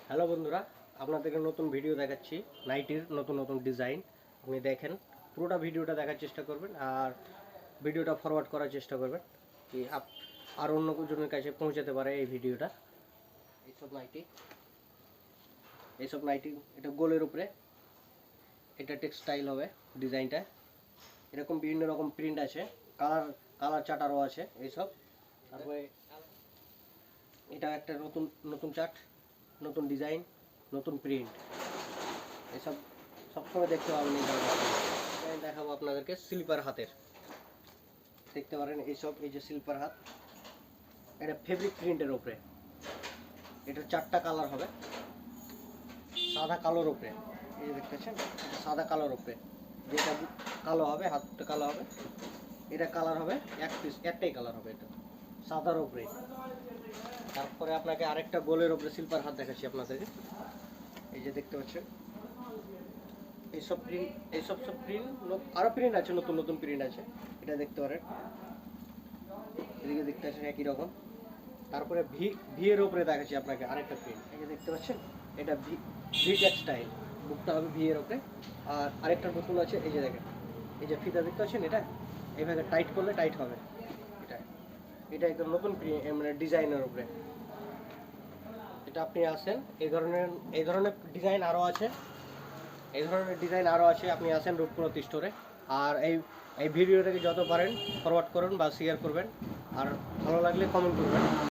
Hello বন্ধুরা, আপনাদেরকে নতুন ভিডিও দেখাচ্ছি। নাইটির নতুন নতুন ডিজাইন আপনি দেখেন, পুরোটা ভিডিওটা দেখার চেষ্টা করবেন আর ভিডিওটা ফরওয়ার্ড করার চেষ্টা করবেন কি আর অন্য জনের কাছে পৌঁছাতে পারে এই ভিডিওটা। এইসব নাইটি এটা গোলের উপরে, এটা টেক্সটাইল হবে ডিজাইনটা। এরকম বিভিন্ন রকম প্রিন্ট আছে, কালার কালার চার্টারও আছে এইসব। তারপরে এটা একটা নতুন নতুন চার্ট, নতুন ডিজাইন, নতুন প্রিন্ট, এসব সবসময় দেখতে পাবেন। এই ধরনের দেখাবো আপনাদেরকে স্লিপার হাতের, দেখতে পারেন এইসব। এই যে স্লিপার হাত, এটা ফেব্রিক প্রিন্টের উপরে, এটা 4টা কালার হবে, সাদা কালোর উপরে। এই যে দেখতে পাচ্ছেন, সাদা কালোর উপরে, যেটা কালো হবে হাতটা কালো হবে, এটা কালার হবে একটাই কালার হবে, এটা সাদার উপরে। তারপরে আপনাকে আরেকটা গোলের উপরে স্লিপার হাত দেখাচ্ছি আপনাদেরকে। এই যে দেখতে পাচ্ছেন এইসব প্রিন্ট, এইসব সব প্রিন্ট, আরও প্রিন্ট আছে, নতুন নতুন প্রিন্ট আছে, এটা দেখতে পারেন। এদিকে দেখতে পাচ্ছেন একই রকম। তারপরে ভি এর উপরে দেখাচ্ছি আপনাকে আরেকটা প্রিন্ট। এই যে দেখতে পাচ্ছেন, এটা ভি টেক্সটাইল, বুকটা হবে ভি এর উপরে। আর আরেকটা নতুন আছে, এই যে দেখেন, এই যে ফিতা দেখতে পাচ্ছেন, এটা এইভাবে টাইট করলে টাইট হবে। এটা এটা একদম নতুন মানে ডিজাইনের উপরে। এটা আপনি আসেন, এই ধরনের ডিজাইন আরও আছে, এই ধরনের ডিজাইন আরও আছে। আপনি আসেন রূপকথা স্টোরে। আর এই ভিডিওটাকে যত পারেন ফরওয়ার্ড করুন বা শেয়ার করবেন, আর ভালো লাগলে কমেন্ট করবেন।